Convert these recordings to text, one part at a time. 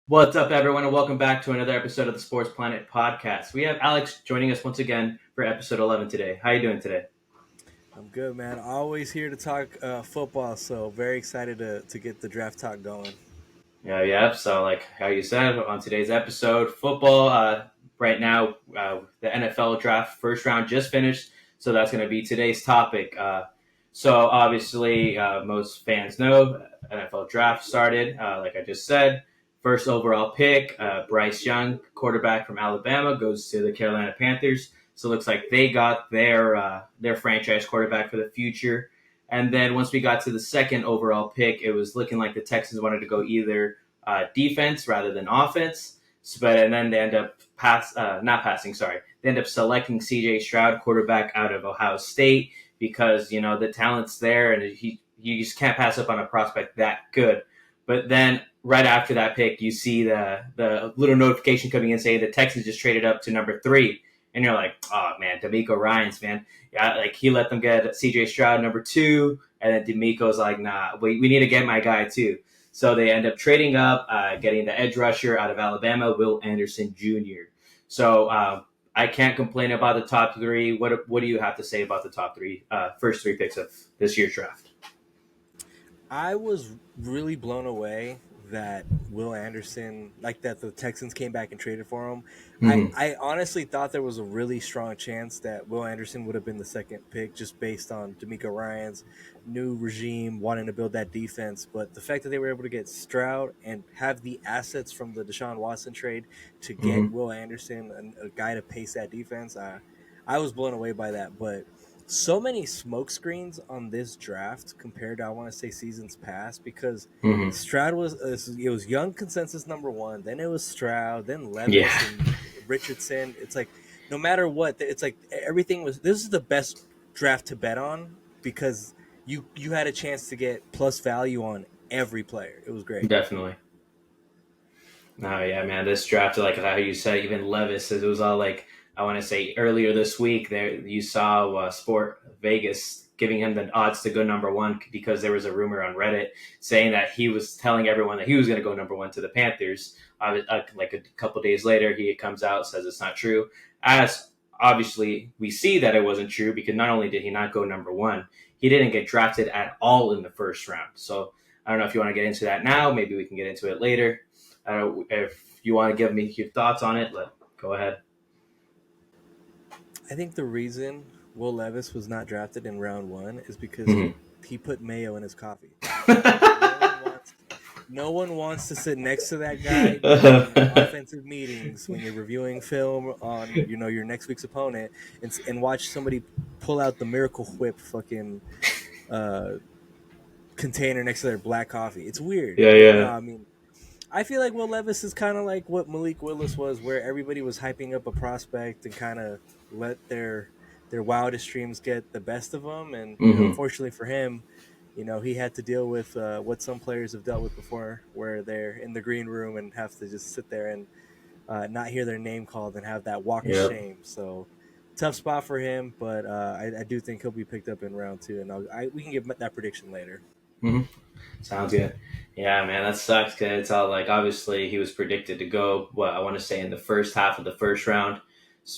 What's up, everyone, and welcome back to another episode of the Sports Planet podcast. We have Alex joining us once again for episode 11 today. How are you doing today? I'm good, man. Always here to talk football, so very excited to get the draft talk going. Yeah. So, like how you said on today's episode, football. Right now, the NFL draft first round just finished, so that's going to be today's topic. So, obviously, most fans know NFL draft started. Like I just said, first overall pick, Bryce Young, quarterback from Alabama, goes to the Carolina Panthers. So, it looks like they got their franchise quarterback for the future. And then once we got to the second overall pick, it was looking like the Texans wanted to go either defense rather than offense. And then they end up not passing. Sorry, they end up selecting C.J. Stroud, quarterback out of Ohio State, because the talent's there, and you just can't pass up on a prospect that good. But then right after that pick, you see the little notification coming in saying the Texans just traded up to number 3, and you're like, oh man, D'Amico Ryans, man, yeah, like he let them get C.J. Stroud number 2, and then D'Amico's like, nah, we need to get my guy too. So they end up trading up, getting the edge rusher out of Alabama, Will Anderson Jr. So I can't complain about the top 3. What do you have to say about the top 3, first 3 picks of this year's draft? I was really blown away that Will Anderson, like that the Texans came back and traded for him. Mm-hmm. I honestly thought there was a really strong chance that Will Anderson would have been the second pick just based on D'Amico Ryans' new regime wanting to build that defense. But the fact that they were able to get Stroud and have the assets from the Deshaun Watson trade to Mm-hmm. get Will Anderson, a guy to pace that defense, I was blown away by that. But so many smoke screens on this draft compared to I want to say seasons past because Mm-hmm. Stroud was it was Young consensus number 1, then it was Stroud, then Yeah, Levis and Richardson. It's like no matter what, it's like everything was. This is the best draft to bet on because you had a chance to get plus value on every player. It was great. definitely. Oh yeah, man, this draft, like how you said, even Levis, it was all like, I want to say earlier this week there you saw Sport Vegas giving him the odds to go number 1, because there was a rumor on Reddit saying that he was telling everyone that he was going to go number 1 to the Panthers. Like a couple days later, he comes out, says it's not true. As obviously we see that it wasn't true, because not only did he not go number 1, he didn't get drafted at all in the first round. So I don't know if you want to get into that now. Maybe we can get into it later. If you want to give me your thoughts on it, go ahead. I think the reason Will Levis was not drafted in round 1 is because Mm-hmm. he put mayo in his coffee. No one wants No one wants to sit next to that guy during offensive meetings when you're reviewing film on your next week's opponent and watch somebody pull out the Miracle Whip fucking uh, container next to their black coffee. It's weird, Yeah, but no, yeah. I mean, I feel like Will Levis is kind of like what Malik Willis was, where everybody was hyping up a prospect and kind of let their wildest dreams get the best of them, and Mm-hmm. unfortunately for him, he had to deal with what some players have dealt with before, where they're in the green room and have to just sit there and not hear their name called and have that walk of Yep. shame. So tough spot for him, but I do think he'll be picked up in round 2, and we can give that prediction later. Mm-hmm. Sounds good. Yeah, man, that sucks, because it's all like, obviously he was predicted to go, what I want to say, in the first half of the first round,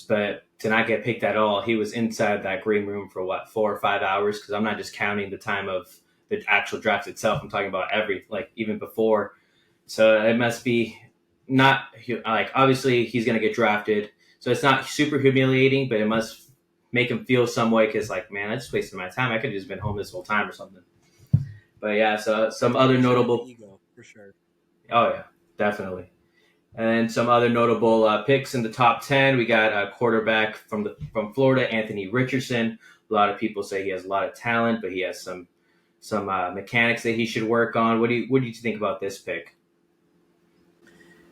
but to not get picked at all, he was inside that green room for what, 4 or 5 hours? Because I'm not just counting the time of the actual draft itself. I'm talking about even before. So it must be not like, obviously he's gonna get drafted, so it's not super humiliating, but it must make him feel some way, because like, man, I just wasted my time. I could have just been home this whole time or something. But yeah, so some It other hits you with the notable. ego for sure. Oh yeah, definitely. And then some other notable picks in the top 10. We got a quarterback from Florida, Anthony Richardson. A lot of people say he has a lot of talent, but he has some mechanics that he should work on. What do you think about this pick?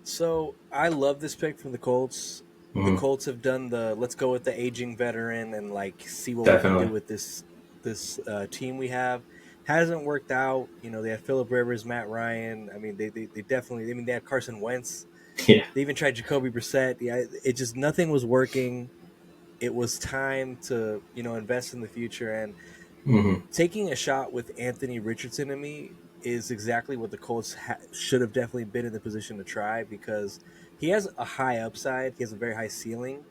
So I love this pick from the Colts. The Mm-hmm. Colts have done the let's go with the aging veteran and like see what we can do Definitely. with this team we have. Hasn't worked out. They had Philip Rivers, Matt Ryan. I mean, they definitely. I mean, they had Carson Wentz. Yeah. They even tried Jacoby Brissett. Yeah, it just nothing was working. It was time to invest in the future, and Mm-hmm. taking a shot with Anthony Richardson to me is exactly what the Colts should have definitely been in the position to try, because he has a high upside. He has a very high ceiling,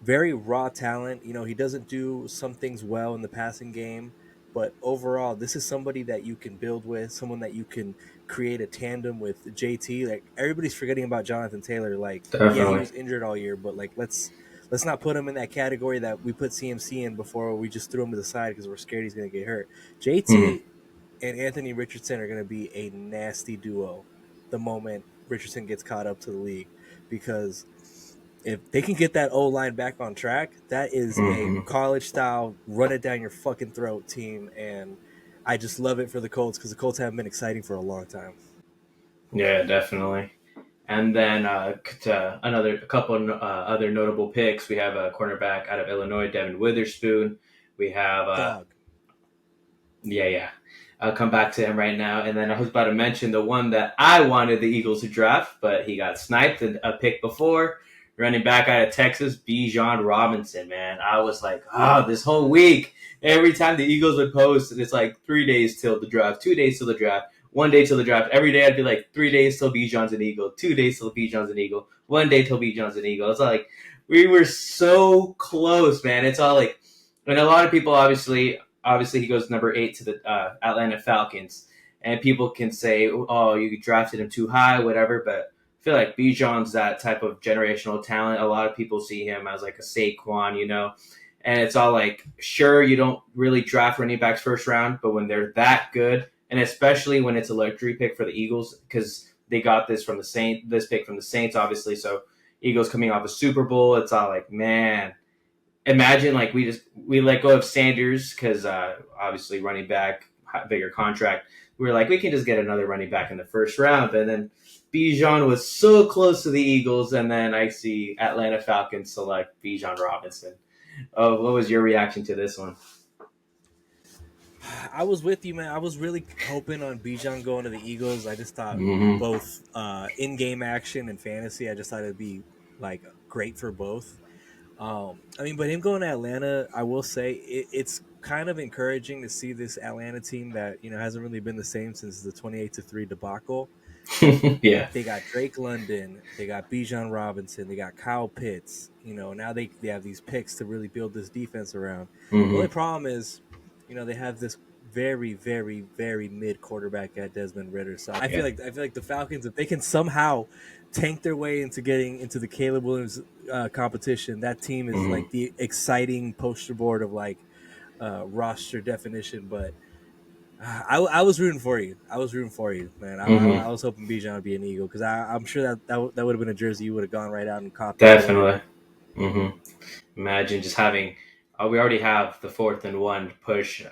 very raw talent. He doesn't do some things well in the passing game, but overall, this is somebody that you can build with, someone that you can create a tandem with. JT, like everybody's forgetting about Jonathan Taylor. Like, yeah, he Definitely. was injured all year, but like let's not put him in that category that we put CMC in before. We just threw him to the side because we're scared he's going to get hurt. Mm-hmm. JT and Anthony Richardson are going to be a nasty duo the moment Richardson gets caught up to the league, because if they can get that O line back on track, that is a Mm-hmm. college style run it down your fucking throat team, and I just love it for the Colts because the Colts haven't been exciting for a long time. Yeah, definitely. And then a couple other notable picks. We have a cornerback out of Illinois, Devin Witherspoon. We have Dog. yeah. I'll come back to him right now. And then I was about to mention the one that I wanted the Eagles to draft, but he got sniped a pick before. Running back out of Texas, Bijan Robinson, man. I was like, this whole week, every time the Eagles would post, it's like 3 days till the draft, 2 days till the draft, 1 day till the draft. Every day I'd be like, 3 days till Bijan's an Eagle, 2 days till Bijan's an Eagle, 1 day till Bijan's an Eagle. It's like, we were so close, man. It's all like, and a lot of people obviously he goes number 8 to the Atlanta Falcons, and people can say, "Oh, you drafted him too high, whatever." But I feel like Bijan's that type of generational talent. A lot of people see him as like a Saquon, and it's all like, sure, you don't really draft running backs first round, but when they're that good, and especially when it's a luxury pick for the Eagles, because they got this pick from the Saints, obviously. So Eagles coming off a Super Bowl, it's all like, man, imagine like we let go of Sanders because obviously running back, bigger contract. We were like, we can just get another running back in the first round, and then Bijan was so close to the Eagles, and then I see Atlanta Falcons select Bijan Robinson. Oh, what was your reaction to this one? I was with you, man. I was really hoping on Bijan going to the Eagles. I just thought Mm-hmm. both in-game action and fantasy, I just thought it'd be like great for both. I mean, but him going to Atlanta, I will say it's kind of encouraging to see this Atlanta team that hasn't really been the same since the 28-3 debacle. Yeah. They got Drake London, they got Bijan Robinson, they got Kyle Pitts. Now they have these picks to really build this defense around. The only Mm-hmm. problem is, they have this very, very, very mid quarterback at Desmond Ritter. So I feel Yeah. like the Falcons, if they can somehow tank their way into getting into the Caleb Williams competition, that team is Mm-hmm. like the exciting poster board of like roster definition. But I was rooting for you. I was rooting for you, man. I Mm-hmm. was hoping Bijan would be an Eagle, because I'm sure that would have been a jersey you would have gone right out and caught that morning. Definitely. Mm-hmm. Imagine just having. We already have the 4th and 1 push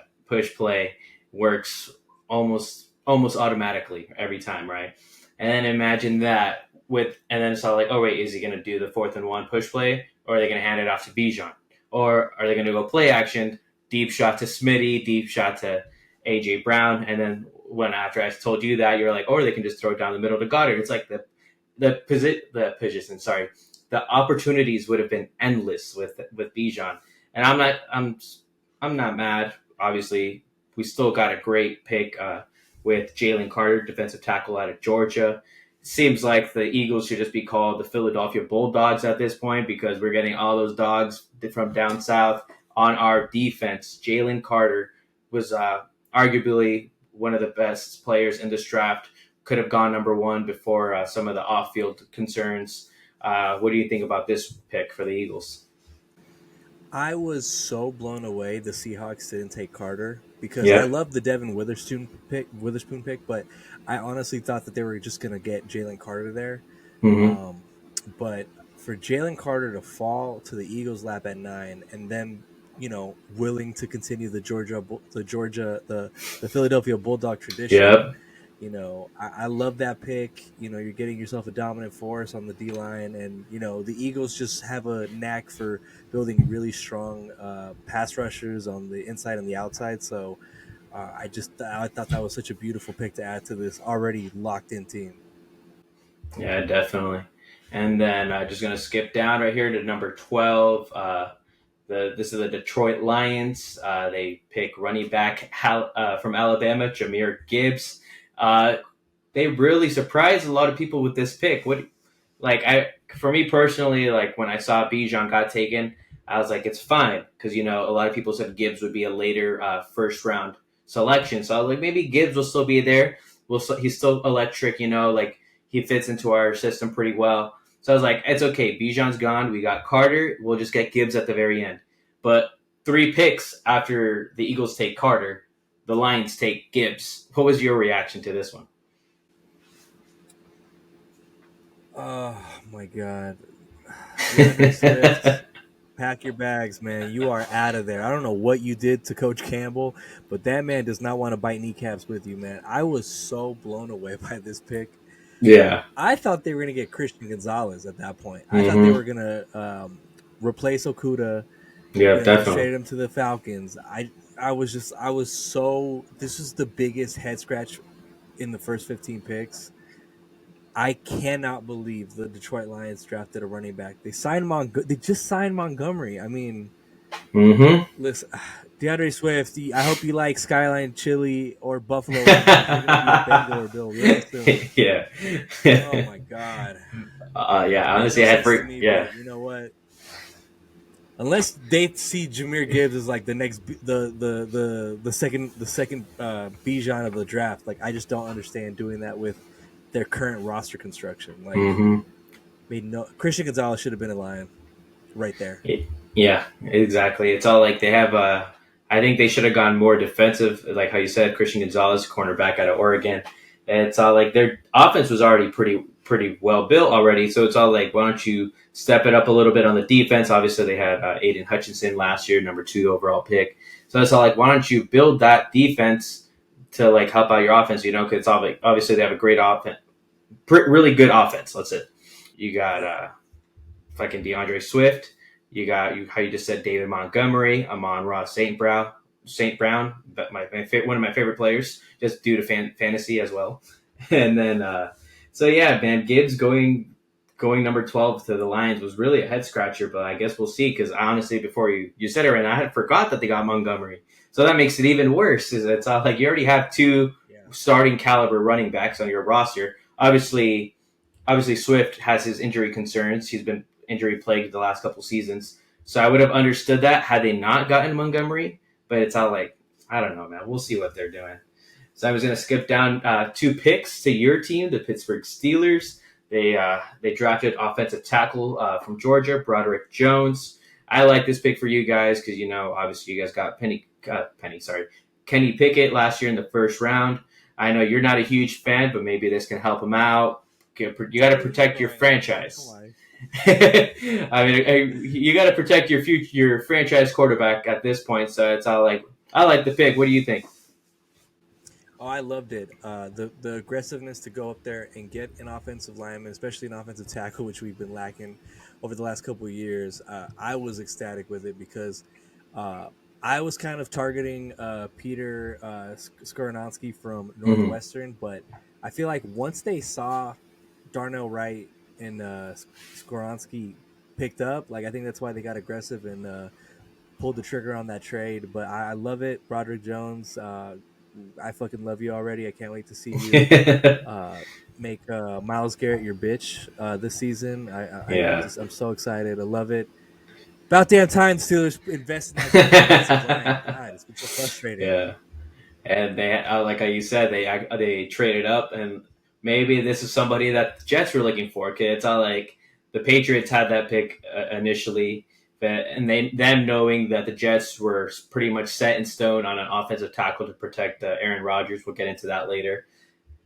play works almost automatically every time, right? And then imagine that and then it's all like, oh wait, is he going to do the 4th and 1 push play, or are they going to hand it off to Bijan, or are they going to go play action, deep shot to Smitty, deep shot to AJ Brown, and then when after I told you that, you're like, or they can just throw it down the middle to Goddard. It's like the position, sorry, the opportunities would have been endless with Bijan, and I'm not mad. Obviously, we still got a great pick with Jalen Carter, defensive tackle out of Georgia. Seems like the Eagles should just be called the Philadelphia Bulldogs at this point, because we're getting all those dogs from down south on our defense. Jalen Carter was arguably one of the best players in this draft. Could have gone number 1 before some of the off-field concerns. What do you think about this pick for the Eagles? I was so blown away the Seahawks didn't take Carter, because I Yeah. love the Devin Witherspoon pick, but I honestly thought that they were just gonna get Jalen Carter there. Mm-hmm. Um, but for Jalen Carter to fall to the Eagles' lap at 9, and then willing to continue the Philadelphia Bulldog tradition. Yep. I love that pick. You're getting yourself a dominant force on the D line, and the Eagles just have a knack for building really strong pass rushers on the inside and the outside. So I thought that was such a beautiful pick to add to this already locked in team. Yeah, definitely. And then just gonna skip down right here to number 12. This is the Detroit Lions. They pick running back from Alabama, Jahmyr Gibbs. They really surprised a lot of people with this pick. For me personally, like when I saw Bijan got taken, I was like, it's fine because a lot of people said Gibbs would be a later first round selection. So I was like, maybe Gibbs will still be there. He's still electric, like he fits into our system pretty well. So I was like, it's okay. Bijan's gone. We got Carter. We'll just get Gibbs at the very end. But 3 picks after the Eagles take Carter, the Lions take Gibbs. What was your reaction to this one? Oh my God. DeAndre Swift, pack your bags, man. You are out of there. I don't know what you did to Coach Campbell, but that man does not want to bite kneecaps with you, man. I was so blown away by this pick. Yeah. I thought they were going to get Christian Gonzalez at that point. I thought they were going to replace Okudah. Yeah, definitely. Trade him to the Falcons. This was the biggest head scratch in the first 15 picks. I cannot believe the Detroit Lions drafted a running back. They just signed Montgomery. I mean, listen, DeAndre Swift. I hope you like Skyline Chili or Buffalo. You're gonna be a Bengal or Bill real soon. Yeah. Oh my God. Yeah. Honestly, I had yeah. You know what? Unless they see Jahmyr Gibbs as like the next the second Bijan of the draft, like I just don't understand doing that with their current roster construction. Like, Christian Gonzalez should have been a Lion right there. Yeah, exactly. It's all like they have. I think they should have gone more defensive, like how you said, Christian Gonzalez, cornerback out of Oregon. And it's all like their offense was already pretty well built already. So it's all like, why don't you step it up a little bit on the defense? Obviously, they had Aiden Hutchinson last year, number 2 overall pick. So it's all like, why don't you build that defense to like help out your offense? Because it's all like, obviously they have a great offense, really good offense. Let's say you got fucking DeAndre Swift. You got how you just said David Montgomery, Amon-Ra St. Brown, one of my favorite players, just due to fantasy as well. And then, so yeah, man, Gibbs going number 12 to the Lions was really a head scratcher, but I guess we'll see. Because honestly, before you said it, and I had forgot that they got Montgomery, so that makes it even worse. It's all like you already have 2 starting caliber running backs on your roster. Obviously, Swift has his injury concerns. He's been injury plagued the last couple seasons. So I would have understood that had they not gotten Montgomery, but it's all like, I don't know, man. We'll see what they're doing. So I was going to skip down 2 picks to your team, the Pittsburgh Steelers. They drafted offensive tackle from Georgia, Broderick Jones. I like this pick for you guys because, obviously you guys got Kenny Pickett last year in the first round. I know you're not a huge fan, but maybe this can help him out. You got to protect your franchise. I mean, you got to protect your franchise quarterback at this point. So it's all like, I like the pick. What do you think? Oh, I loved it. The aggressiveness to go up there and get an offensive lineman, especially an offensive tackle, which we've been lacking over the last couple of years. I was ecstatic with it because I was kind of targeting Peter Skoronski from Northwestern, but I feel like once they saw Darnell Wright and Skoronski picked up, like I think that's why they got aggressive and pulled the trigger on that trade. But I love it. Broderick Jones, I fucking love you already. I can't wait to see you make Myles Garrett your bitch this season. I'm so excited. I love it. About damn time Steelers invest in that line. God, it's been so frustrating. Yeah, and they like how you said, they traded up, and maybe this is somebody that the Jets were looking for. Okay, it's all like the Patriots had that pick initially. And them knowing that the Jets were pretty much set in stone on an offensive tackle to protect Aaron Rodgers, we'll get into that later.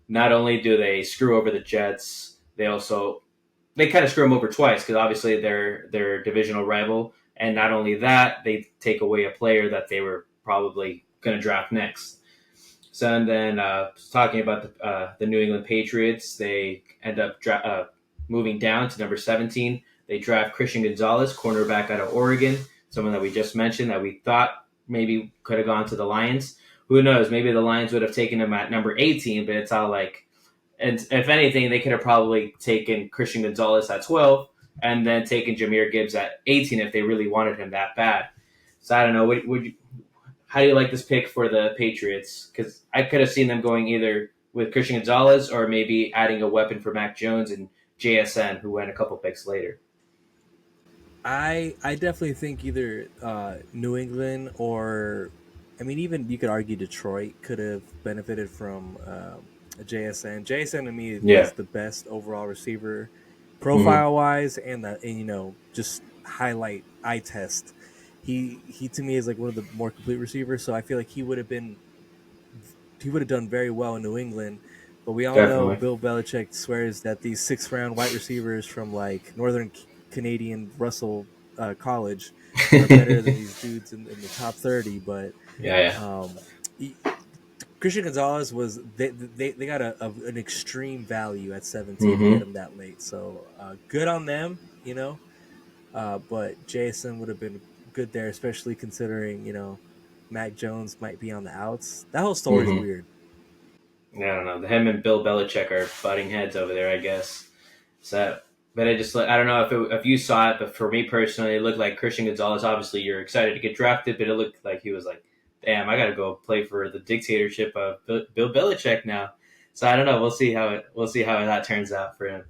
Not only do they screw over the Jets, they kind of screw them over twice because obviously they're their divisional rival. And not only that, they take away a player that they were probably going to draft next. So and then talking about the New England Patriots, they end up moving down to number 17. They draft Christian Gonzalez, cornerback out of Oregon, someone that we just mentioned that we thought maybe could have gone to the Lions. Who knows? Maybe the Lions would have taken him at number 18, but it's all like, and if anything, they could have probably taken Christian Gonzalez at 12 and then taking Jahmyr Gibbs at 18 if they really wanted him that bad. So I don't know. How do you like this pick for the Patriots? Because I could have seen them going either with Christian Gonzalez or maybe adding a weapon for Mac Jones and JSN, who went a couple picks later. I definitely think either New England or, I mean, even you could argue Detroit could have benefited from JSN. JSN to me Yeah. is the best overall receiver, Mm-hmm. profile wise, and just highlight eye test. He to me is like one of the more complete receivers. So I feel like he would have done very well in New England. But we all know Definitely. Bill Belichick swears that these 6th round wide receivers from like Northern Canadian Russell College are better than these dudes in the top 30. But Yeah, yeah. um, he, Christian Gonzalez was they got an extreme value at 17 to Mm-hmm. get him that late. So good on them, you know. But Jason would have been good there, especially considering Mac Jones might be on the outs. That whole story is Mm-hmm. weird. I don't know. Him and Bill Belichick are butting heads over there, I guess. So, but I don't know if you saw it, but for me personally, it looked like Christian Gonzalez. Obviously, you're excited to get drafted, but it looked like he was like, "Damn, I got to go play for the dictatorship of Bill Belichick now." So I don't know. We'll see how that turns out for him.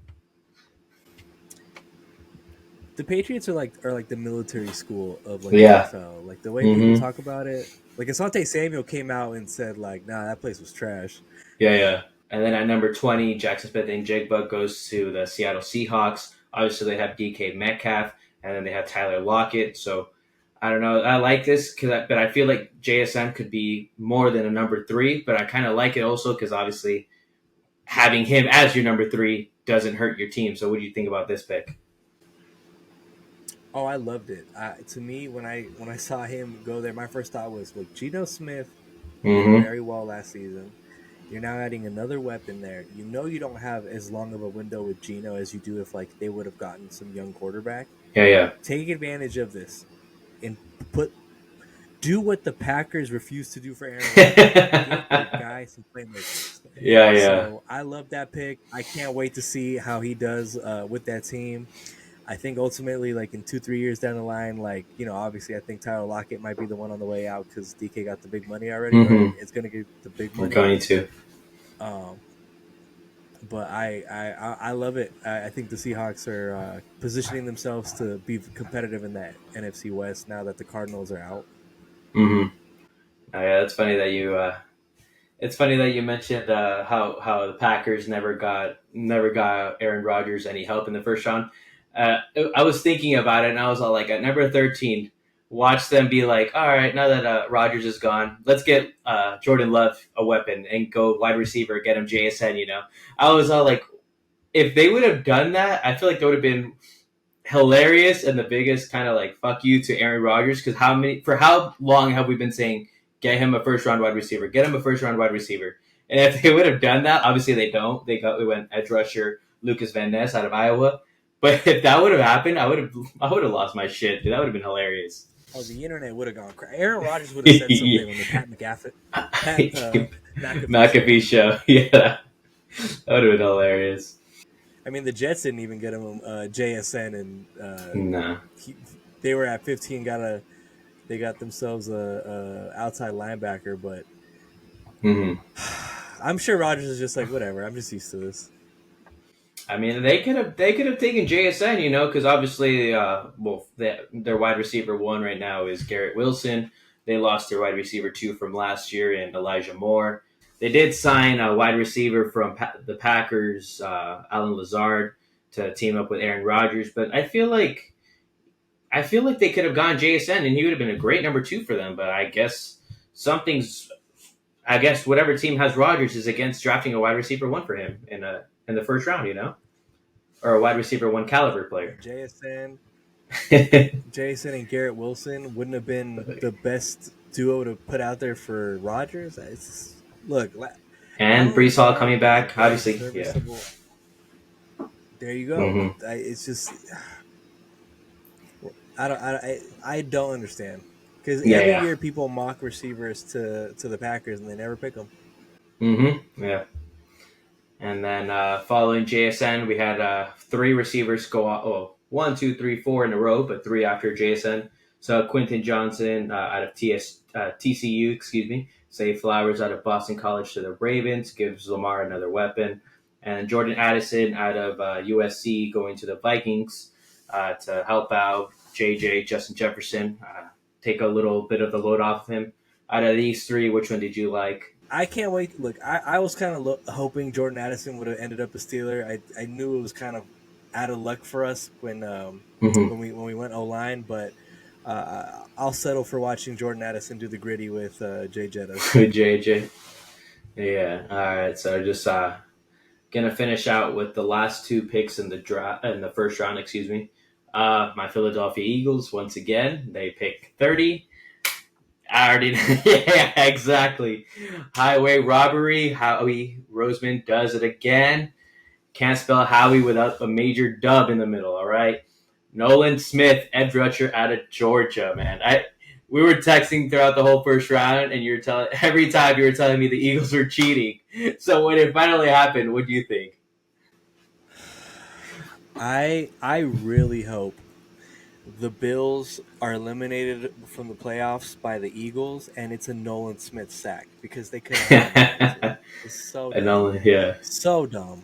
The Patriots are like the military school of like the Yeah. NFL. Like the way people Mm-hmm. talk about it. Like Asante Samuel came out and said like, "Nah, that place was trash." Yeah, yeah. And then at number 20, Jackson Smith and Jigba goes to the Seattle Seahawks. Obviously, they have DK Metcalf, and then they have Tyler Lockett. So I don't know. I like this, but I feel like JSN could be more than a number three. But I kind of like it also because obviously having him as your number three doesn't hurt your team. So what do you think about this pick? Oh, I loved it. To me, when I saw him go there, my first thought was, look, Geno Smith did Mm-hmm. very well last season. You're now adding another weapon there. You know you don't have as long of a window with Geno as you do if like they would have gotten some young quarterback. Yeah, yeah. Take advantage of this and put do what the Packers refused to do for Aaron Rodgers. Get your guy some playmakers. Yeah, yeah. So I love that pick. I can't wait to see how he does with that team. I think ultimately, like in 2, 3 years down the line, like obviously, I think Tyler Lockett might be the one on the way out because DK got the big money already, or Mm-hmm. it's gonna get the big I'm money. going to. Um, but I love it. I think the Seahawks are positioning themselves to be competitive in that NFC West now that the Cardinals are out. Mm-hmm. Oh, yeah, it's funny that you. It's funny that you mentioned how the Packers never got Aaron Rodgers any help in the first round. Uh, I was thinking about it, and I was all like, at number 13, watch them be like, all right, now that Rodgers is gone, let's get Jordan Love a weapon and go wide receiver, get him JSN. I was all like, if they would have done that, I feel like that would have been hilarious and the biggest kind of like fuck you to Aaron Rodgers because how long have we been saying get him a first round wide receiver, get him a first round wide receiver, and if they would have done that, obviously they don't. They went edge rusher Lucas Van Ness out of Iowa, but if that would have happened, I would have lost my shit. Dude, that would have been hilarious. Oh, the internet would have gone crazy. Aaron Rodgers would have said something on the Pat McAfee show. McAfee show, yeah, that would have been hilarious. I mean, the Jets didn't even get him JSN, and Nah. he, they were at 15. They got themselves a outside linebacker, but Mm-hmm. I'm sure Rodgers is just like whatever. I'm just used to this. I mean, they could have taken JSN, because obviously, their wide receiver one right now is Garrett Wilson. They lost their wide receiver two from last year in Elijah Moore. They did sign a wide receiver from the Packers, Alan Lazard, to team up with Aaron Rodgers. But I feel like they could have gone JSN, and he would have been a great number two for them. But I guess something's. I guess whatever team has Rodgers is against drafting a wide receiver one for him in the first round. Or a wide receiver one caliber player. Jason and Garrett Wilson wouldn't have been the best duo to put out there for Rodgers. Look, And Alan Brees Hall Lazard coming is a back, very obviously, yeah. serviceable. There you go. Mm-hmm. It's just I don't understand because Yeah, every yeah. year people mock receivers to the Packers and they never pick them. Mm-hmm. Yeah. And then following JSN, we had three receivers go off. Oh, one, two, three, four in a row, but three after Jason. So Quentin Johnson out of TCU, excuse me, Say Flowers out of Boston College to the Ravens, gives Lamar another weapon. And Jordan Addison out of USC going to the Vikings to help out JJ, Justin Jefferson, take a little bit of the load off of him. Out of these three, which one did you like? I can't wait. Look, I was kind of hoping Jordan Addison would have ended up a Steeler. I knew it was kind of out of luck for us Mm-hmm. when we went O line, but I'll settle for watching Jordan Addison do the gritty with Jay Jettas. JJ. Yeah. All right. So just gonna finish out with the last two picks in the draft in the first round. Excuse me. My Philadelphia Eagles once again. They pick 30. I already. Yeah, exactly. Highway robbery. Howie Roseman does it again. Can't spell Howie without a major dub in the middle. All right. Nolan Smith, edge rusher out of Georgia, man. We were texting throughout the whole first round, and you're telling every time you were telling me the Eagles were cheating. So when it finally happened, what do you think? I really hope the Bills are eliminated from the playoffs by the Eagles, and it's a Nolan Smith sack because they could have had him there too. It's so And dumb, only yeah, so dumb.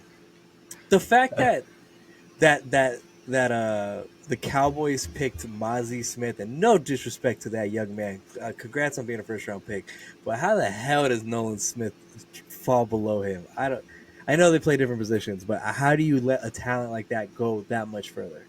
The fact that the Cowboys picked Mozzie Smith, and no disrespect to that young man, congrats on being a first round pick, but how the hell does Nolan Smith fall below him? I don't. I know they play different positions, but how do you let a talent like that go that much further?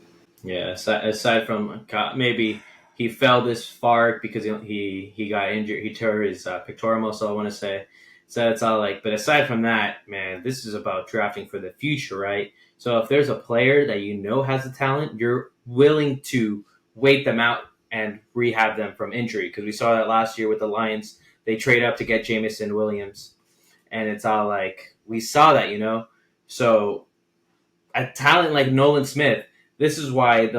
yeah. Aside from maybe he fell this far because he got injured. He tore his pectoral muscle. I want to say. So it's all like, but aside from that, man, this is about drafting for the future, right? So if there's a player that you know has the talent, you're willing to wait them out and rehab them from injury. Because we saw that last year with the Lions, they trade up to get Jamison Williams, and it's all like we saw that. So a talent like Nolan Smith, this is why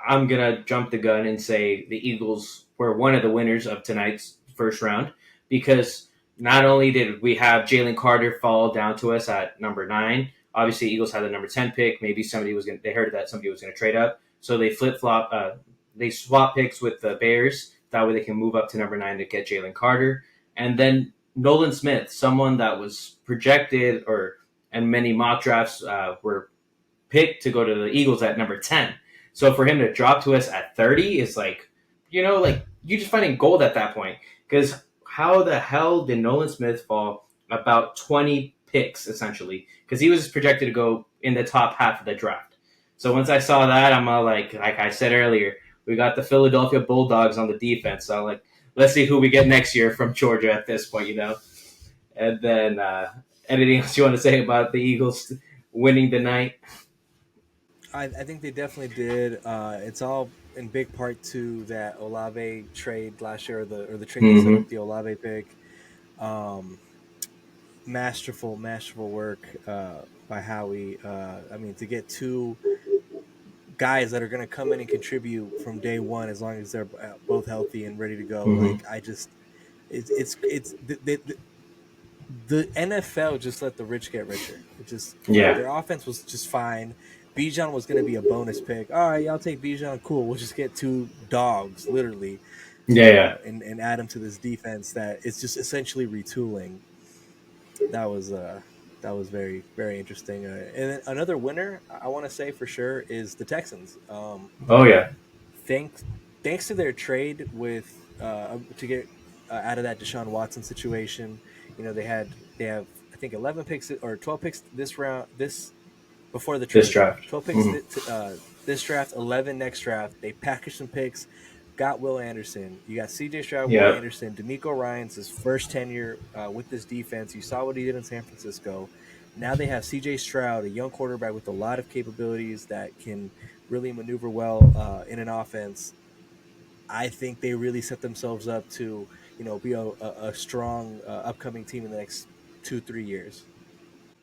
I'm gonna jump the gun and say the Eagles were one of the winners of tonight's first round because not only did we have Jalen Carter fall down to us at number 9, obviously Eagles had the number 10 pick. Maybe they heard that somebody was gonna trade up, so they flip flop. They swap picks with the Bears. That way they can move up to number 9 to get Jalen Carter, and then Nolan Smith, someone that was projected or and many mock drafts were pick to go to the Eagles at number 10. So for him to drop to us at 30 is like you're just finding gold at that point. Because how the hell did Nolan Smith fall about 20 picks, essentially? Because he was projected to go in the top half of the draft. So once I saw that, I'm all like I said earlier, we got the Philadelphia Bulldogs on the defense. So I'm like, let's see who we get next year from Georgia at this point. And then anything else you want to say about the Eagles winning the night? I think they definitely did. It's all in big part to that Olave trade last year, or the trade that set Mm-hmm. up the Olave pick. Um, masterful work by Howie. I mean, to get two guys that are going to come in and contribute from day one, as long as they're both healthy and ready to go. Mm-hmm. Like it's the NFL just let the rich get richer. It just Yeah. their offense was just fine. Bijan was going to be a bonus pick. All right, y'all take Bijan. Cool. We'll just get two dogs, literally, Yeah. Yeah. and add them to this defense that it's just essentially retooling. That was very very interesting. And then another winner I want to say for sure is the Texans. Oh yeah. Thanks thanks to their trade with to get out of that Deshaun Watson situation. They have I think 11 picks or 12 picks this round this before the This trade. draft. 12 picks Mm-hmm. this draft, 11 next draft. They packaged some picks. Got Will Anderson. You got C.J. Stroud, Will Yeah. Anderson, D'Amico Ryans, his first tenure with this defense. You saw what he did in San Francisco. Now they have C.J. Stroud, a young quarterback with a lot of capabilities that can really maneuver well in an offense. I think they really set themselves up to, be a strong upcoming team in the next 2-3 years.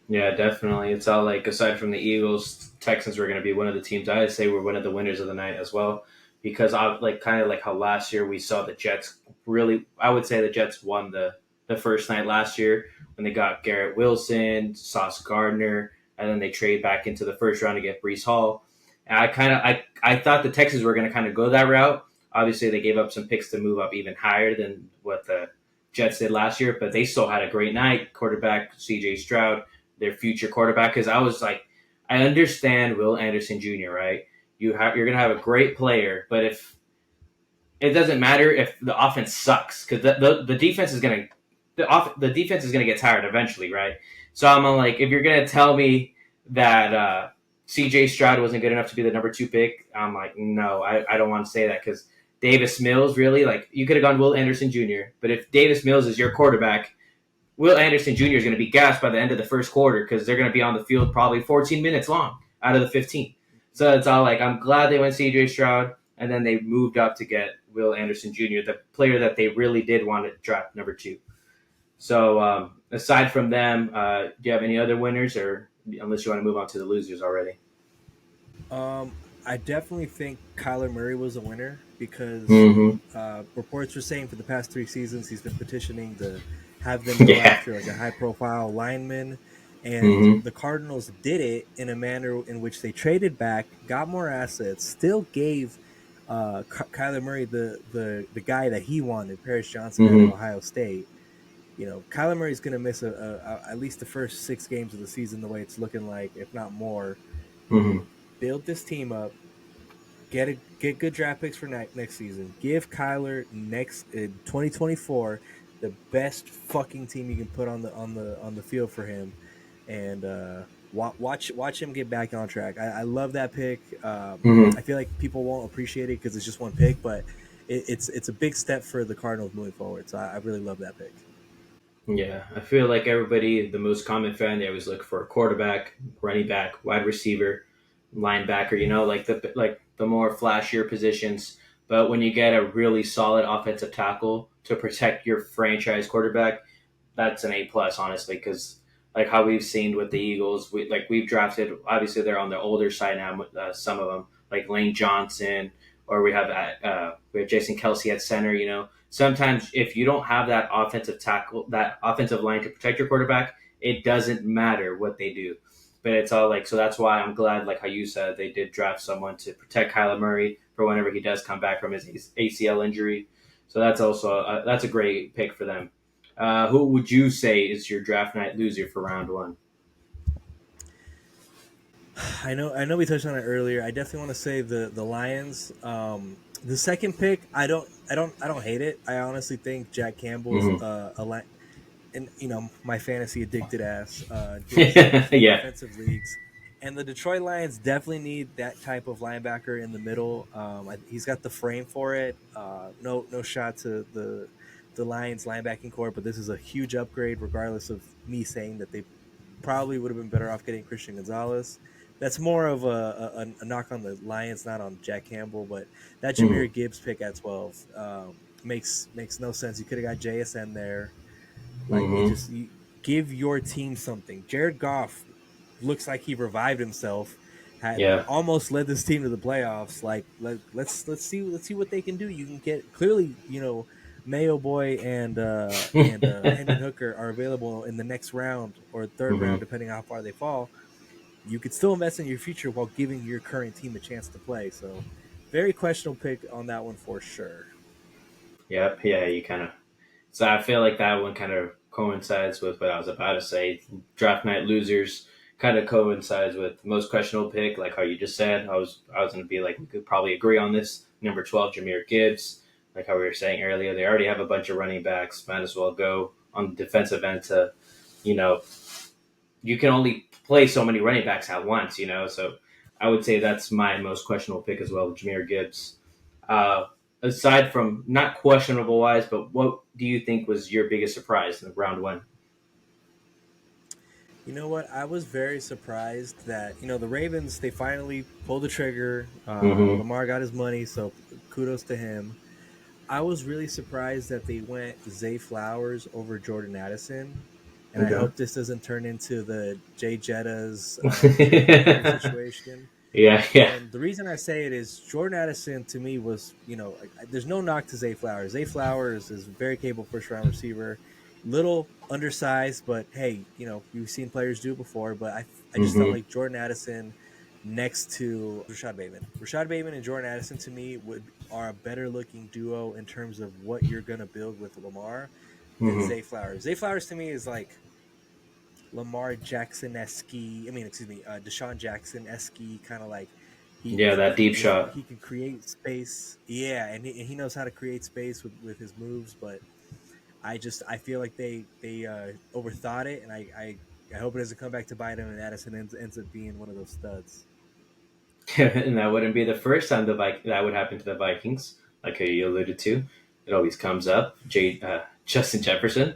Yeah, definitely. It's all like aside from the Eagles, Texans were going to be one of the teams I'd say were one of the winners of the night as well, because I like kind of like how last year we saw the Jets really. I would say the Jets won the first night last year when they got Garrett Wilson, Sauce Gardner, and then they trade back into the first round to get Brees Hall. And I thought the Texans were going to kind of go that route. Obviously, they gave up some picks to move up even higher than what the Jets did last year, but they still had a great night. Quarterback C.J. Stroud, their future quarterback. Because I was like, I understand Will Anderson Jr. Right? You're going to have a great player, but if it doesn't matter if the offense sucks, because the defense is going to the defense is going to get tired eventually, right? So I'm like, if you're going to tell me that C.J. Stroud wasn't good enough to be the number 2 pick, I'm like, no, I don't want to say that, because Davis Mills, really, like, you could have gone Will Anderson Jr., but if Davis Mills is your quarterback, Will Anderson Jr. is going to be gassed by the end of the first quarter, because they're going to be on the field probably 14 minutes long out of the 15. So it's all like, I'm glad they went C.J. Stroud, and then they moved up to get Will Anderson Jr., the player that they really did want to draft number 2. So aside from them, do you have any other winners, or unless you want to move on to the losers already? I definitely think Kyler Murray was a winner because Mm-hmm. reports were saying for the past 3 seasons he's been petitioning to have them go Yeah. after like a high-profile lineman, and Mm-hmm. the Cardinals did it in a manner in which they traded back, got more assets, still gave Kyler Murray the guy that he wanted, Paris Johnson out of Mm-hmm. Ohio State. Kyler Murray's going to miss at least the first 6 games of the season the way it's looking like, if not more. Mm-hmm. Build this team up, get good draft picks for next season. Give Kyler next in 2024 the best fucking team you can put on the field for him, and watch him get back on track. I love that pick. Mm-hmm. I feel like people won't appreciate it because it's just one pick, but it's a big step for the Cardinals moving forward. So I really love that pick. Yeah, I feel like everybody, the most common fan, they always look for a quarterback, running back, wide receiver, linebacker. Like the more flashier positions. But when you get a really solid offensive tackle to protect your franchise quarterback, that's an A+, honestly. Because like how we've seen with the Eagles, we've drafted. Obviously, they're on the older side now. Some of them, like Lane Johnson, or we have Jason Kelsey at center. Sometimes if you don't have that offensive tackle, that offensive line to protect your quarterback, it doesn't matter what they do. But it's all like, so that's why I'm glad, like how you said, they did draft someone to protect Kyler Murray for whenever he does come back from his ACL injury. So that's also that's a great pick for them. Who would you say is your draft night loser for round one? I know we touched on it earlier. I definitely want to say the Lions. The second pick, I don't hate it. I honestly think Jack Campbell's Mm-hmm. and my fantasy addicted ass did so for Yeah. defensive leagues, and the Detroit Lions definitely need that type of linebacker in the middle. He's got the frame for it. No shot to the Lions linebacking core, but this is a huge upgrade. Regardless of me saying that they probably would have been better off getting Christian Gonzalez. That's more of a knock on the Lions, not on Jack Campbell. But that Mm-hmm. Jameer Gibbs pick at 12 makes no sense. You could have got JSN there. Like Mm-hmm. you give your team something. Jared Goff looks like he revived himself. Had Yeah. almost led this team to the playoffs. Like let's see what they can do. You can get clearly Mayo Boy and Hendon Hooker are available in the next round or third Mm-hmm. round, depending on how far they fall. You could still invest in your future while giving your current team a chance to play. So, very questionable pick on that one for sure. Yep. Yeah. You kind of. So I feel like that one kind of coincides with what I was about to say. Draft night losers kind of coincides with most questionable pick, like how you just said. I was going to be like, we could probably agree on this. Number 12, Jameer Gibbs. Like how we were saying earlier, they already have a bunch of running backs. Might as well go on the defensive end to, you know, you can only play so many running backs at once. So I would say that's my most questionable pick as well, Jameer Gibbs. Uh, Aside from not questionable wise, but what do you think was your biggest surprise in round one? You know what? I was very surprised that the Ravens they finally pulled the trigger. Mm-hmm. Lamar got his money, so kudos to him. I was really surprised that they went Zay Flowers over Jordan Addison, and I Okay. hope this doesn't turn into the Jay Jettas Jimmy G situation. Yeah, yeah. And the reason I say it is Jordan Addison to me was, there's no knock to Zay Flowers. Zay Flowers is a very capable first round receiver, little undersized, but hey, you've seen players do it before. But I just felt Mm-hmm. like Jordan Addison next to Rashad Bateman. Rashad Bateman and Jordan Addison to me are a better looking duo in terms of what you're gonna build with Lamar than Mm-hmm. Zay Flowers. Zay Flowers to me is like Lamar Jackson-esque. Deshaun Jackson-esque kind of like Yeah, that deep shot. he can create space. Yeah, and he knows how to create space with his moves, but I feel like they overthought it, and I hope it doesn't come back to bite him, and Addison ends up being one of those studs. And that wouldn't be the first time that would happen to the Vikings, like you alluded to. It always comes up. Justin Jefferson.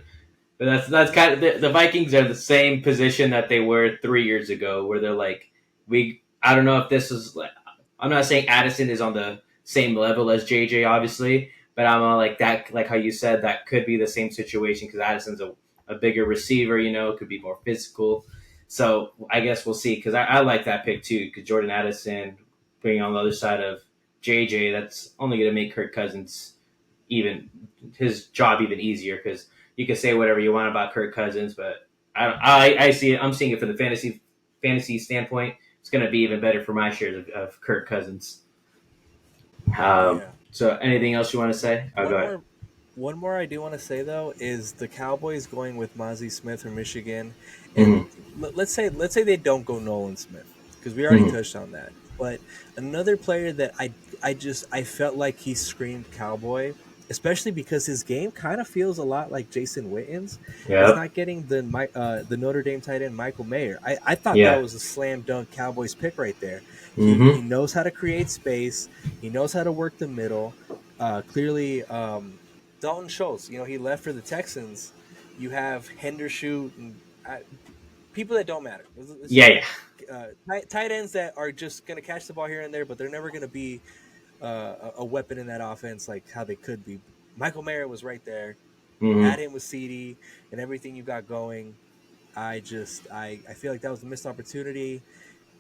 But that's kind of the Vikings are the same position that they were 3 years ago, where they're like, I don't know if this is like, I'm not saying Addison is on the same level as JJ, obviously, but I'm like that, like how you said, that could be the same situation because Addison's a bigger receiver, could be more physical. So I guess we'll see because I like that pick too because Jordan Addison being on the other side of JJ, that's only going to make Kirk Cousins even his job even easier because you can say whatever you want about Kirk Cousins, but I see it. I'm seeing it from the fantasy standpoint. It's going to be even better for my shares of Kirk Cousins. Yeah. So anything else you want to say? Oh, One go ahead. more One more I do want to say though is the Cowboys going with Mozzie Smith from Michigan, and Mm-hmm. let's say they don't go Nolan Smith because we already Mm-hmm. touched on that. But another player that I felt like he screamed Cowboy, especially because his game kind of feels a lot like Jason Witten's, is Yep. not getting the Notre Dame tight end Michael Mayer. I thought that Yeah. was a slam dunk Cowboys pick right there. He Mm-hmm. knows how to create space. He knows how to work the middle. Clearly. Dalton Schultz, he left for the Texans. You have Hendershot and people that don't matter. Let's Yeah. just Yeah. tight ends that are just going to catch the ball here and there, but they're never going to be a weapon in that offense like how they could be. Michael Mayer was right there. Mm-hmm. Add him with CD and everything you got going. I feel like that was a missed opportunity.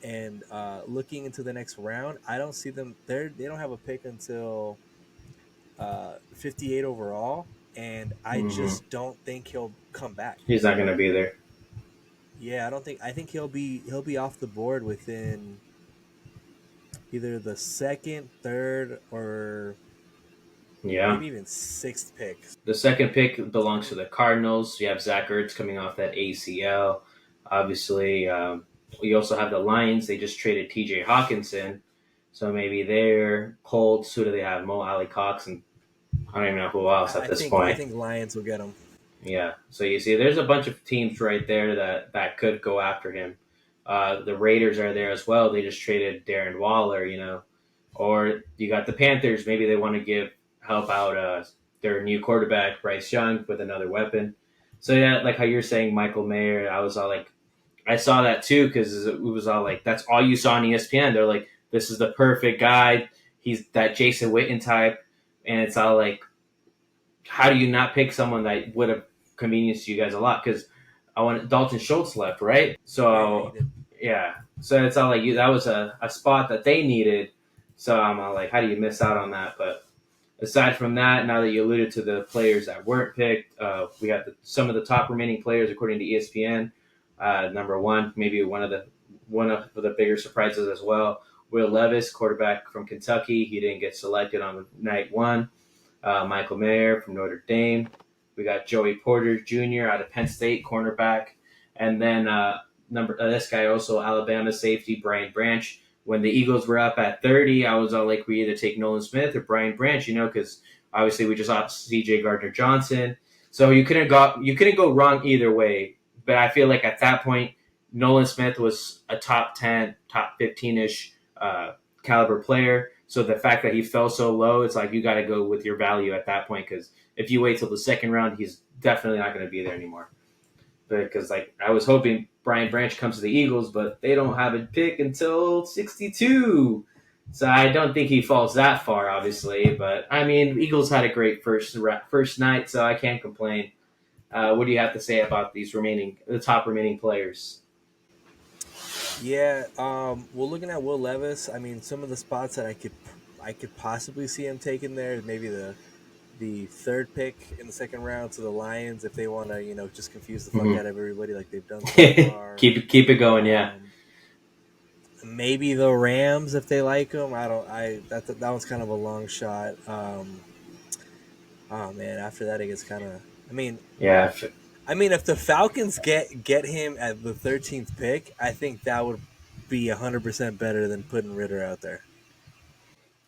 And looking into the next round, I don't see them. They don't have a pick until 58 overall, and I Mm-hmm. just don't think he'll come back. He's not going to be there. Yeah, I don't think. I think he'll be off the board within either the second, third, or Yeah. maybe even sixth pick. The second pick belongs to the Cardinals. You have Zach Ertz coming off that ACL. Obviously, we also have the Lions. They just traded TJ Hawkinson. So maybe they're Colts. Who do they have? Mo Ali Cox and I don't even know who else at I this think I point. think Lions will get him. Yeah. So you see, there's a bunch of teams right there that could go after him. The Raiders are there as well. They just traded Darren Waller, or you got the Panthers. Maybe they want to help out their new quarterback Bryce Young with another weapon. So yeah, like how you're saying, Michael Mayer. I was all like, I saw that too because it was all like that's all you saw on ESPN. They're like, this is the perfect guy. He's that Jason Witten type, and it's all like, how do you not pick someone that would have convenienced you guys a lot? Because I want Dalton Schultz left, right? Yeah, he So did. yeah, so it's all like that was a spot that they needed. So I'm all like, how do you miss out on that? But aside from that, now that you alluded to the players that weren't picked, we got some of the top remaining players according to ESPN. Number one, maybe one of the bigger surprises as well. Will Levis, quarterback from Kentucky, he didn't get selected on night one. Michael Mayer from Notre Dame. We got Joey Porter Jr. out of Penn State, cornerback, and then this guy also Alabama safety Brian Branch. When the Eagles were up at 30, I was all like, we either take Nolan Smith or Brian Branch, because obviously we just lost C.J. Gardner Johnson, so you couldn't go wrong either way. But I feel like at that point, Nolan Smith was a top 10, top 15 ish caliber player. So the fact that he fell so low, it's like you got to go with your value at that point because if you wait till the second round, he's definitely not going to be there anymore. Because like I was hoping Brian Branch comes to the Eagles, but they don't have a pick until 62. So I don't think he falls that far, obviously. But I mean, Eagles had a great first night, so I can't complain. What do you have to say about the top remaining players? Yeah, well, looking at Will Levis, I mean, some of the spots that I could possibly see him taking there, maybe the third pick in the second round to the Lions if they want to, just confuse the fuck Mm-hmm. out of everybody like they've done so far. keep it going, yeah. Um, maybe the Rams if they like him. I don't. That one's kind of a long shot. Oh man, after that it gets kind of. Yeah, If the Falcons get him at the 13th pick, I think that would be 100% better than putting Ritter out there.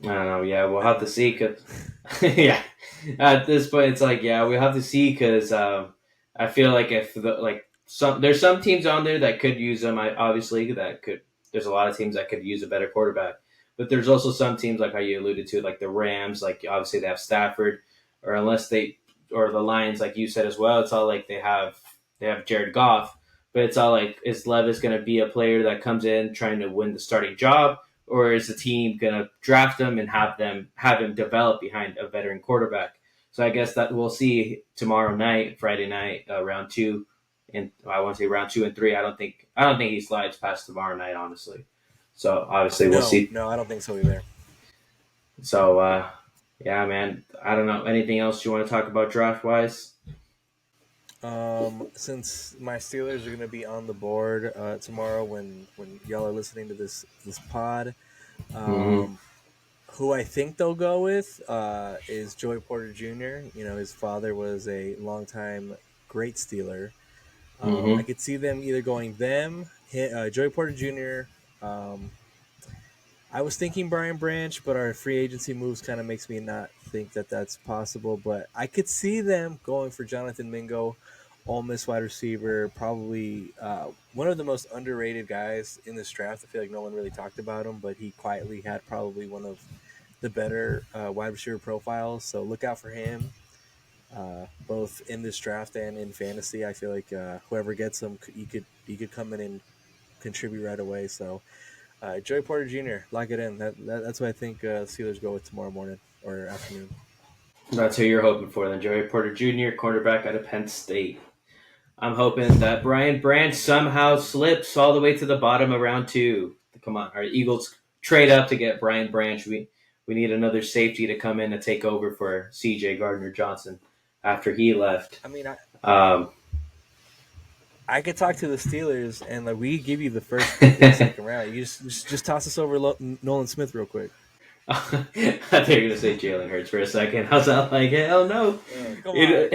I don't know. Yeah, we'll I have to think. see. Cause yeah, at this point, it's like yeah, we'll have to see because I feel like if there's some teams on there that could use them. Obviously that could. There's a lot of teams that could use a better quarterback, but there's also some teams like how you alluded to, like the Rams. Like obviously they have Stafford, or unless they or the Lions, like you said as well. It's all like they have Jared Goff, but it's all like is Levis going to be a player that comes in trying to win the starting job? Or is the team gonna draft him and have him develop behind a veteran quarterback? So I guess that we'll see tomorrow night, Friday night, round two, and I want to say round 2 and 3. I don't think he slides past tomorrow night, honestly. So obviously we'll No, see. no, I don't think so either. So yeah, man. I don't know. Anything else you want to talk about draft wise? Since my Steelers are going to be on the board tomorrow when y'all are listening to this pod, Mm-hmm. um, who I think they'll go with is Joey Porter Jr. His father was a longtime great Steeler. I Mm-hmm. could see them either going Joey Porter Jr. I was thinking Brian Branch, but our free agency moves kind of makes me not think that that's possible. But I could see them going for Jonathan Mingo, Ole Miss wide receiver, probably one of the most underrated guys in this draft. I feel like no one really talked about him, but he quietly had probably one of the better wide receiver profiles. So look out for him, both in this draft and in fantasy. I feel like whoever gets him, he could come in and contribute right away. So Joey Porter Jr. Lock it in. That's what I think Steelers go with tomorrow morning or afternoon. That's who you're hoping for, then. Joey Porter Jr., quarterback out of Penn State. I'm hoping that Brian Branch somehow slips all the way to the bottom of round 2. Come on, our Eagles trade up to get Brian Branch. We need another safety to come in and take over for C.J. Gardner Johnson after he left. I mean, Um, I could talk to the Steelers and like we give you the first pick in the second round. You just toss us over Nolan Smith real quick. I thought you were gonna say Jalen Hurts for a second. I was all like, hell no. Come on,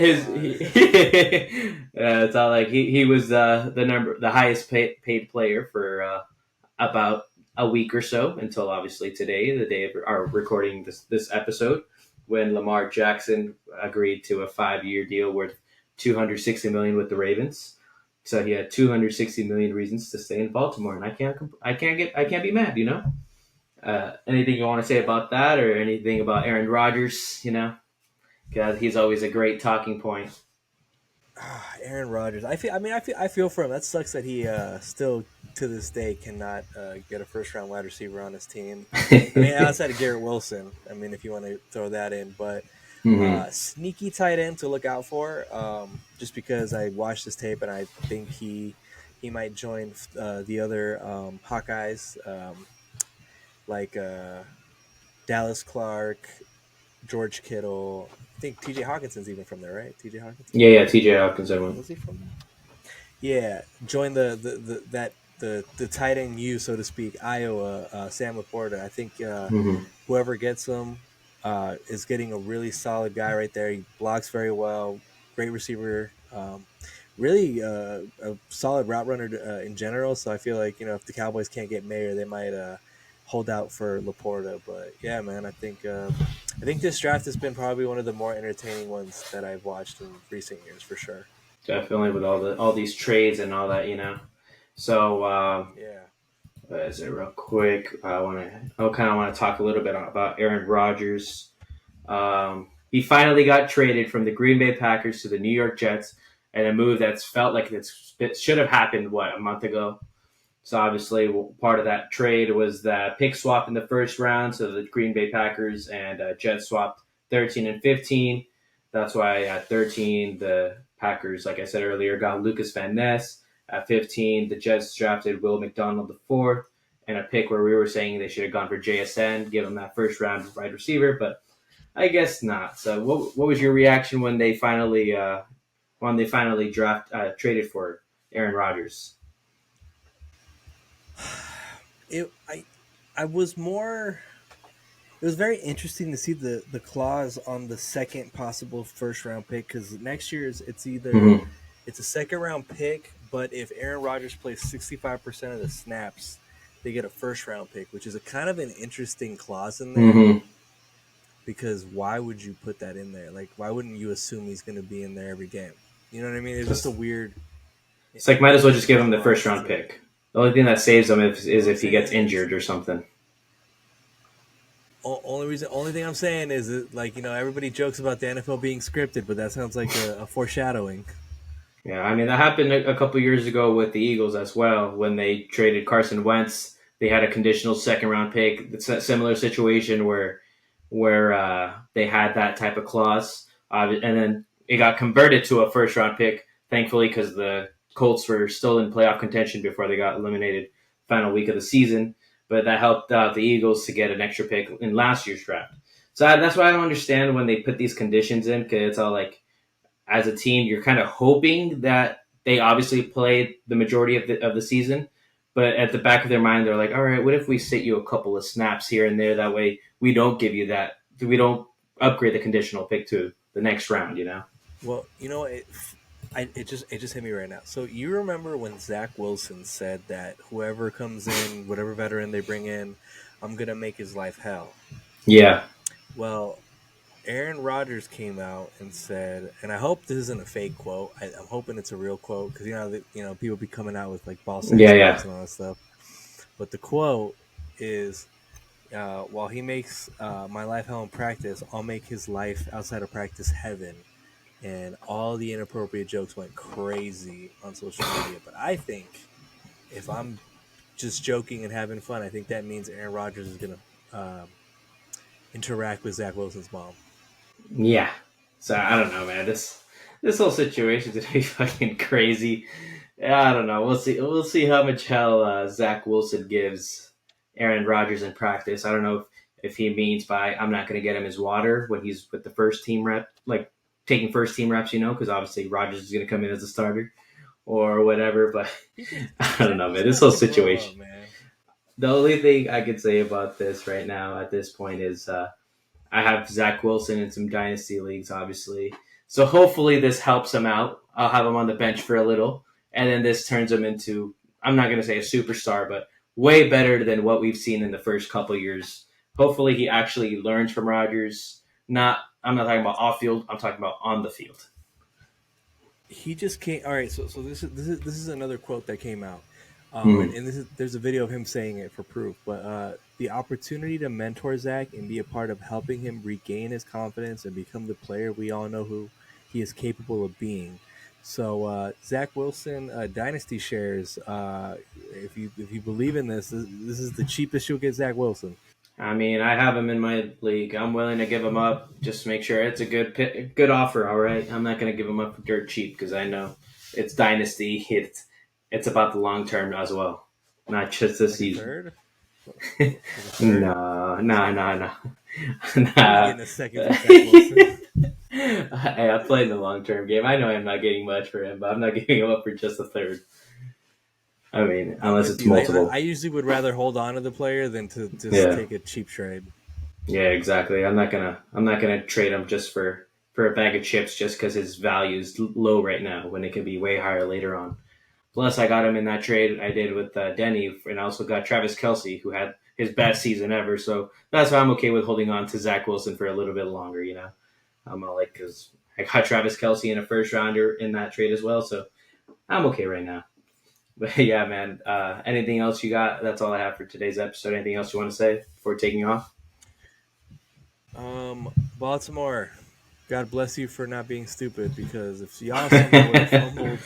It's all like he was the highest paid player for about a week or so until obviously today, the day of our recording this episode, when Lamar Jackson agreed to a 5-year deal worth $260 million with the Ravens. So he had 260 million reasons to stay in Baltimore, and I can't be mad, anything you want to say about that, or anything about Aaron Rodgers? Because he's always a great talking point. Aaron Rodgers. I feel for him. That sucks that he still to this day cannot get a first round wide receiver on his team. Outside of Garrett Wilson. If you want to throw that in, but Mm-hmm. sneaky tight end to look out for. Just because I watched this tape and I think he might join the other Hawkeyes, like Dallas Clark, George Kittle. I think T.J. Hawkinson's even from there, right? T.J. Hawkinson. Yeah, T.J. Hawkins, I went. Was he from there? Yeah, join the tight end U, so to speak, Iowa, Sam Laporta. I think Mm-hmm. whoever gets him is getting a really solid guy right there. He blocks very well, great receiver, really a solid route runner in general. So I feel like if the Cowboys can't get Mayer, they might hold out for Laporta. But yeah, man, I think this draft has been probably one of the more entertaining ones that I've watched in recent years for sure. Definitely with all these trades and all that, So, Yeah. what is it real quick? I kind of want to talk a little bit about Aaron Rodgers. He finally got traded from the Green Bay Packers to the New York Jets, and a move that's felt like it should have happened a month ago. So obviously, part of that trade was that pick swap in the first round. So the Green Bay Packers and Jets swapped 13 and 15. That's why at 13, the Packers, like I said earlier, got Lucas Van Ness. At 15, the Jets drafted Will McDonald the fourth, and a pick where we were saying they should have gone for JSN, give him that first round wide receiver, but I guess not. So what was your reaction when they finally traded for Aaron Rodgers? I was more. It was very interesting to see the clause on the second possible first round pick because next year it's either Mm-hmm. it's a second round pick, but if Aaron Rodgers plays 65% of the snaps, they get a first round pick, which is a kind of an interesting clause in there. Mm-hmm. Because why would you put that in there? Like, why wouldn't you assume he's going to be in there every game? You know what I mean? It's just a Just weird, it's like might as well just give him the first clause round to. pick. The only thing that saves him All is I'm if he gets saying is, injured or something. only thing I'm saying is that, like, everybody jokes about the NFL being scripted, but that sounds like a foreshadowing. Yeah, I mean that happened a couple years ago with the Eagles as well when they traded Carson Wentz. They had a conditional second round pick. It's a similar situation where they had that type of clause, and then it got converted to a first round pick. Thankfully, because the Colts were still in playoff contention before they got eliminated final week of the season. But that helped out the Eagles to get an extra pick in last year's draft. So that's why I don't understand when they put these conditions in because it's all like as a team, you're kind of hoping that they obviously played the majority of the season, but at the back of their mind, they're like, all right, what if we sit you a couple of snaps here and there? That way, we don't give you that. We don't upgrade the conditional pick to the next round. You know? Well, it just hit me right now. So you remember when Zach Wilson said that whoever comes in, whatever veteran they bring in, I'm gonna make his life hell. Yeah. Well, Aaron Rodgers came out and said, and I hope this isn't a fake quote. I'm hoping it's a real quote because people be coming out with like ball sack Yeah. quotes Yeah. and all that stuff. But the quote is, "While he makes my life hell in practice, I'll make his life outside of practice heaven." And all the inappropriate jokes went crazy on social media. But I think if I'm just joking and having fun, I think that means Aaron Rodgers is gonna interact with Zach Wilson's mom. Yeah. So I don't know, man. This whole situation is gonna be fucking crazy. I don't know. We'll see. We'll see how much hell Zach Wilson gives Aaron Rodgers in practice. I don't know if he means by I'm not going to get him his water when he's with the first team rep, like taking first team reps, because obviously Rodgers is going to come in as a starter or whatever. But I don't know, man. This whole situation. Up, man. The only thing I could say about this right now at this point is I have Zach Wilson in some dynasty leagues, obviously. So hopefully this helps him out. I'll have him on the bench for a little, and then this turns him into, I'm not going to say a superstar, but way better than what we've seen in the first couple years. Hopefully he actually learns from Rodgers. I'm not talking about off field. I'm talking about on the field. He just came. All right, so this is another quote that came out, Mm. and there's a video of him saying it for proof. But the opportunity to mentor Zach and be a part of helping him regain his confidence and become the player we all know who he is capable of being. So Zach Wilson dynasty shares. If you believe in this is the cheapest you'll get Zach Wilson. I mean, I have him in my league. I'm willing to give him up just to make sure it's a good offer. All right, I'm not going to give him up for dirt cheap because I know it's dynasty. It's about the long term as well, not just this Like a season. third? No. Nah. Getting a second for Zach Wilson. Hey, I played in the long term game. I know I'm not getting much for him, but I'm not giving him up for just a third. I mean, I'm unless with it's you. multiple. I usually would rather hold on to the player than to just Yeah. take a cheap trade. Yeah, exactly. I'm not gonna trade him just for a bag of chips just because his value is low right now when it can be way higher later on. Plus, I got him in that trade I did with Denny, and I also got Travis Kelsey, who had his best season ever. So that's why I'm okay with holding on to Zach Wilson for a little bit longer. I'm all like, because I got Travis Kelsey in a first rounder in that trade as well. So I'm okay right now. But yeah, man. Anything else you got? That's all I have for today's episode. Anything else you want to say before taking off? Baltimore, God bless you for not being stupid, because if y'all somehow would have fumbled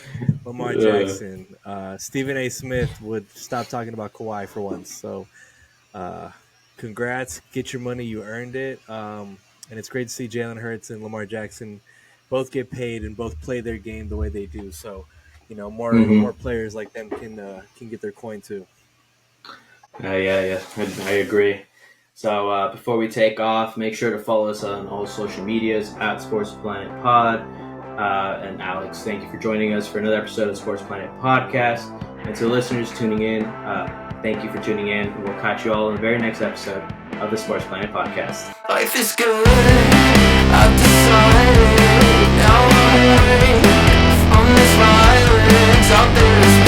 Lamar Jackson, Stephen A. Smith would stop talking about Kawhi for once. So congrats. Get your money. You earned it. And it's great to see Jalen Hurts and Lamar Jackson both get paid and both play their game the way they do. So, more players like them can get their coin too. Yeah. I agree. So before we take off, make sure to follow us on all social medias at Sports Planet Pod. And Alex, thank you for joining us for another episode of Sports Planet Podcast. And to listeners tuning in, Thank you for tuning in. We'll catch you all in the very next episode of the Sports Planet Podcast. Life is good, I've decided. Now I'm away from this violence out there.